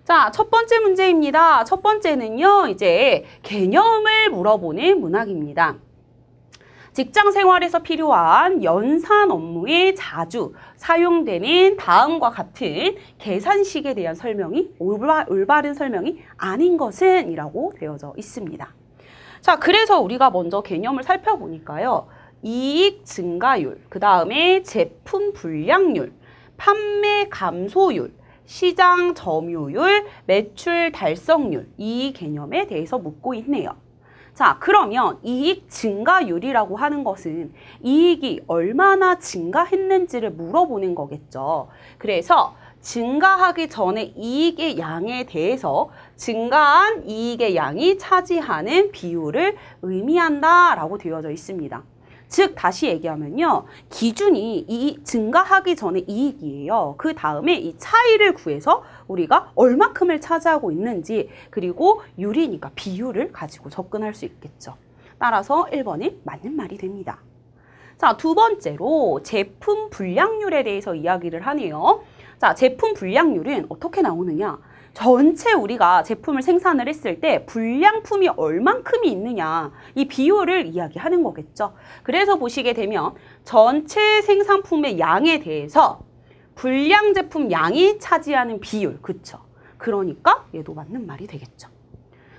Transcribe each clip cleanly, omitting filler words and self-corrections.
자, 첫 번째 문제입니다. 첫 번째는요, 이제 개념을 물어보는 문항입니다. 직장 생활에서 필요한 연산 업무에 자주 사용되는 다음과 같은 계산식에 대한 설명이 올바른 설명이 아닌 것은 이라고 되어져 있습니다. 자, 그래서 우리가 먼저 개념을 살펴보니까요. 이익 증가율, 그 다음에 제품 불량률, 판매 감소율, 시장 점유율, 매출 달성률, 이 개념에 대해서 묻고 있네요. 자, 그러면 이익 증가율이라고 하는 것은 이익이 얼마나 증가했는지를 물어보는 거겠죠. 그래서 증가하기 전에 이익의 양에 대해서 증가한 이익의 양이 차지하는 비율을 의미한다라고 되어져 있습니다. 즉 다시 얘기하면요. 기준이 이 증가하기 전에 이익이에요. 그 다음에 이 차이를 구해서 우리가 얼마큼을 차지하고 있는지 그리고 율이니까 비율을 가지고 접근할 수 있겠죠. 따라서 1번이 맞는 말이 됩니다. 자, 두 번째로 제품 불량률에 대해서 이야기를 하네요. 자, 제품 불량률은 어떻게 나오느냐? 전체 우리가 제품을 생산을 했을 때 불량품이 얼만큼이 있느냐 이 비율을 이야기하는 거겠죠. 그래서 보시게 되면 전체 생산품의 양에 대해서 불량 제품 양이 차지하는 비율, 그쵸? 그러니까 얘도 맞는 말이 되겠죠.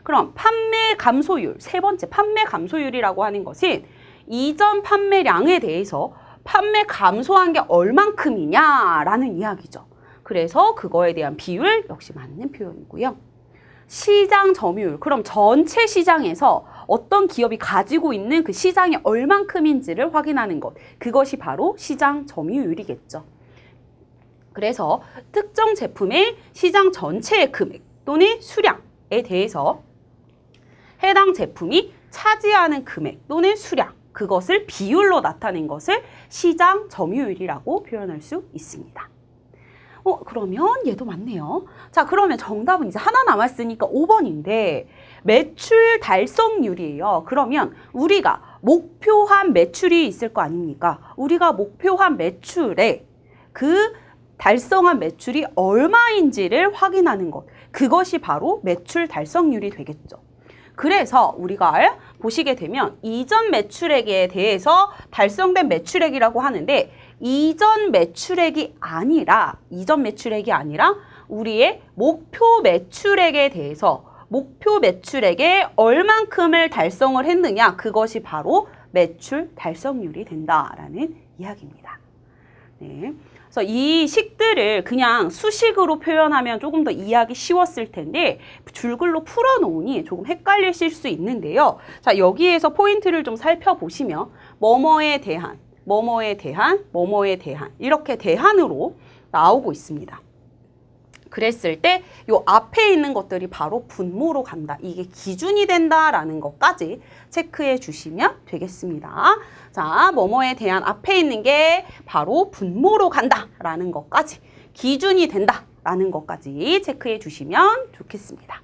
그럼 판매 감소율, 세 번째 판매 감소율이라고 하는 것은 이전 판매량에 대해서 판매 감소한 게 얼만큼이냐라는 이야기죠. 그래서 그거에 대한 비율 역시 맞는 표현이고요. 시장 점유율, 그럼 전체 시장에서 어떤 기업이 가지고 있는 그 시장이 얼만큼인지를 확인하는 것. 그것이 바로 시장 점유율이겠죠. 그래서 특정 제품의 시장 전체의 금액 또는 수량에 대해서 해당 제품이 차지하는 금액 또는 수량, 그것을 비율로 나타낸 것을 시장 점유율이라고 표현할 수 있습니다. 그러면 얘도 맞네요. 자, 그러면 정답은 이제 하나 남았으니까 5번인데 매출 달성률이에요. 그러면 우리가 목표한 매출이 있을 거 아닙니까? 우리가 목표한 매출에 그 달성한 매출이 얼마인지를 확인하는 것. 그것이 바로 매출 달성률이 되겠죠. 그래서 우리가 보시게 되면 이전 매출액에 대해서 달성된 매출액이라고 하는데 이전 매출액이 아니라 우리의 목표 매출액에 대해서 목표 매출액에 얼만큼을 달성을 했느냐 그것이 바로 매출 달성률이 된다라는 이야기입니다. 네. 그래서 이 식들을 그냥 수식으로 표현하면 조금 더 이해하기 쉬웠을 텐데 줄글로 풀어놓으니 조금 헷갈리실 수 있는데요. 자, 여기에서 포인트를 좀 살펴보시면 뭐뭐에 대한, 뭐뭐에 대한, 뭐뭐에 대한 이렇게 대한으로 나오고 있습니다. 그랬을 때 이 앞에 있는 것들이 바로 분모로 간다. 이게 기준이 된다라는 것까지 체크해 주시면 되겠습니다. 자, 뭐뭐에 대한 앞에 있는 게 바로 분모로 간다라는 것까지 기준이 된다라는 것까지 체크해 주시면 좋겠습니다.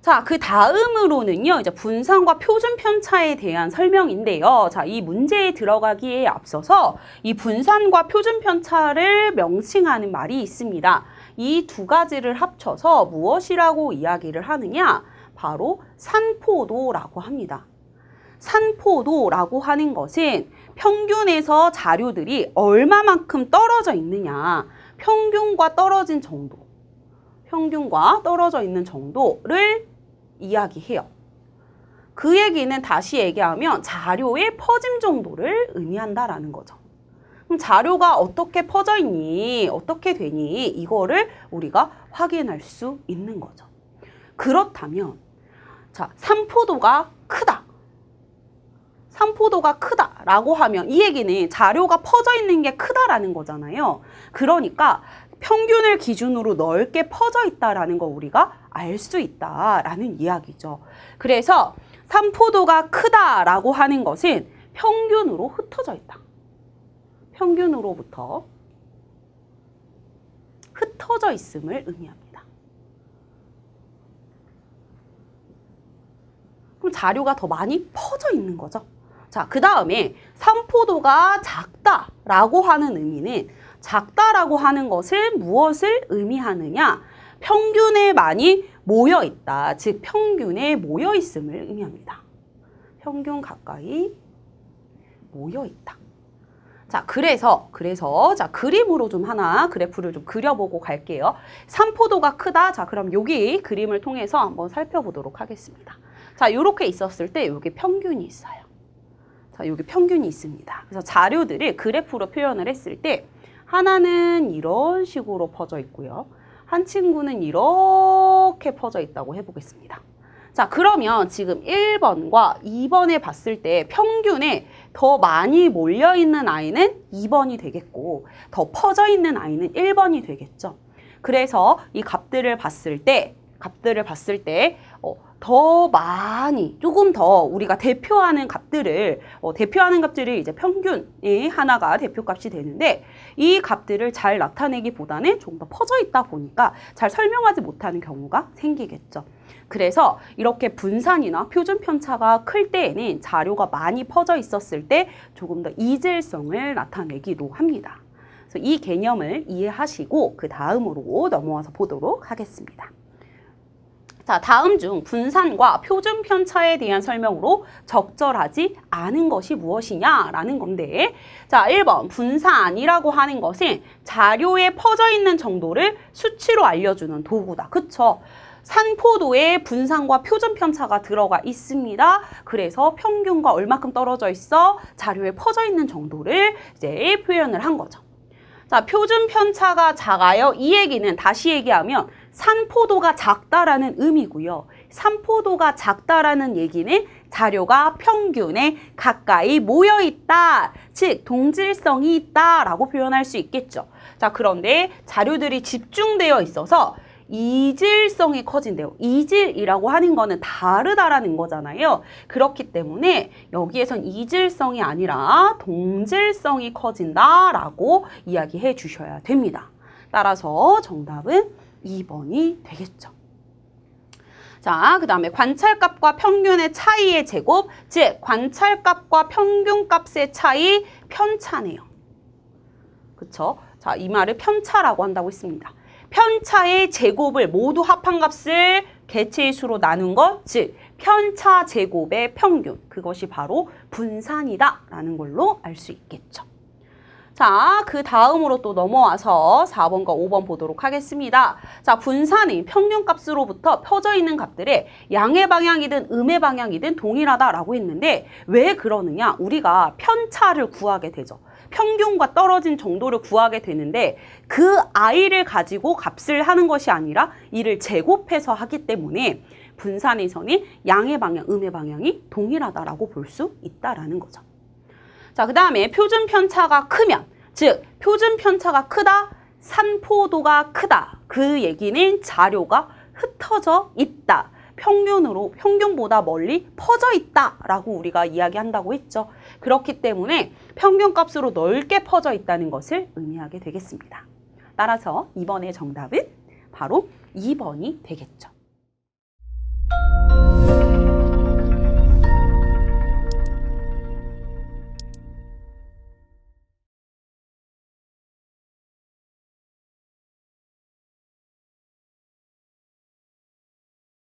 자, 그 다음으로는요, 이제 분산과 표준 편차에 대한 설명인데요. 자, 이 문제에 들어가기에 앞서서 이 분산과 표준 편차를 명칭하는 말이 있습니다. 이 두 가지를 합쳐서 무엇이라고 이야기를 하느냐? 바로 산포도라고 합니다. 산포도라고 하는 것은 평균에서 자료들이 얼마만큼 떨어져 있느냐, 평균과 떨어진 정도, 평균과 떨어져 있는 정도를 이야기해요. 그 얘기는 다시 얘기하면 자료의 퍼짐 정도를 의미한다라는 거죠. 그럼 자료가 어떻게 퍼져 있니? 어떻게 되니? 이거를 우리가 확인할 수 있는 거죠. 그렇다면 자, 산포도가 크다. 산포도가 크다라고 하면 이 얘기는 자료가 퍼져 있는 게 크다라는 거잖아요. 그러니까 평균을 기준으로 넓게 퍼져 있다라는 거 우리가 알 수 있다라는 이야기죠. 그래서 산포도가 크다라고 하는 것은 평균으로 흩어져 있다. 평균으로부터 흩어져 있음을 의미합니다. 그럼 자료가 더 많이 퍼져 있는 거죠. 자, 그 다음에 산포도가 작다라고 하는 의미는 작다라고 하는 것은 무엇을 의미하느냐? 평균에 많이 모여 있다. 즉 평균에 모여 있음을 의미합니다. 평균 가까이 모여 있다. 자, 그래서 자, 그림으로 좀 하나 그래프를 좀 그려보고 갈게요. 산포도가 크다. 자, 그럼 여기 그림을 통해서 한번 살펴보도록 하겠습니다. 자, 이렇게 있었을 때 여기 평균이 있어요. 자, 여기 평균이 있습니다. 그래서 자료들을 그래프로 표현을 했을 때 하나는 이런 식으로 퍼져 있고요. 한 친구는 이렇게 퍼져 있다고 해보겠습니다. 자, 그러면 지금 1번과 2번에 봤을 때 평균에 더 많이 몰려있는 아이는 2번이 되겠고 더 퍼져 있는 아이는 1번이 되겠죠. 그래서 이 값들을 봤을 때 더 많이 조금 더 우리가 대표하는 값들을 이제 평균이 하나가 대표값이 되는데 이 값들을 잘 나타내기보다는 조금 더 퍼져 있다 보니까 잘 설명하지 못하는 경우가 생기겠죠. 그래서 이렇게 분산이나 표준 편차가 클 때에는 자료가 많이 퍼져 있었을 때 조금 더 이질성을 나타내기도 합니다. 그래서 이 개념을 이해하시고 그 다음으로 넘어와서 보도록 하겠습니다. 자, 다음 중 분산과 표준 편차에 대한 설명으로 적절하지 않은 것이 무엇이냐라는 건데, 자, 1번 분산이라고 하는 것은 자료에 퍼져 있는 정도를 수치로 알려주는 도구다. 그쵸? 산포도에 분산과 표준 편차가 들어가 있습니다. 그래서 평균과 얼마큼 떨어져 있어? 자료에 퍼져 있는 정도를 이제 표현을 한 거죠. 자, 표준 편차가 작아요. 이 얘기는 다시 얘기하면 산포도가 작다라는 의미고요. 산포도가 작다라는 얘기는 자료가 평균에 가까이 모여 있다. 즉, 동질성이 있다라고 표현할 수 있겠죠. 자, 그런데 자료들이 집중되어 있어서 이질성이 커진대요. 이질이라고 하는 거는 다르다라는 거잖아요. 그렇기 때문에 여기에선 이질성이 아니라 동질성이 커진다라고 이야기해 주셔야 됩니다. 따라서 정답은 2번이 되겠죠. 자, 그 다음에 관찰값과 평균의 차이의 제곱, 즉 관찰값과 평균값의 차이 편차네요. 그쵸? 자, 이 말을 편차라고 한다고 했습니다. 편차의 제곱을 모두 합한 값을 개체의 수로 나눈 것, 즉 편차 제곱의 평균, 그것이 바로 분산이다라는 걸로 알 수 있겠죠. 자, 그 다음으로 또 넘어와서 4번과 5번 보도록 하겠습니다. 자, 분산은 평균값으로부터 퍼져 있는 값들의 양의 방향이든 음의 방향이든 동일하다라고 했는데 왜 그러느냐? 우리가 편차를 구하게 되죠. 평균과 떨어진 정도를 구하게 되는데 그 아이를 가지고 값을 하는 것이 아니라 이를 제곱해서 하기 때문에 분산에서는 양의 방향, 음의 방향이 동일하다라고 볼 수 있다라는 거죠. 자, 그 다음에 표준 편차가 크면, 즉 표준 편차가 크다, 산포도가 크다. 그 얘기는 자료가 흩어져 있다. 평균보다 멀리 퍼져 있다라고 우리가 이야기한다고 했죠. 그렇기 때문에 평균값으로 넓게 퍼져 있다는 것을 의미하게 되겠습니다. 따라서 이번의 정답은 바로 2번이 되겠죠.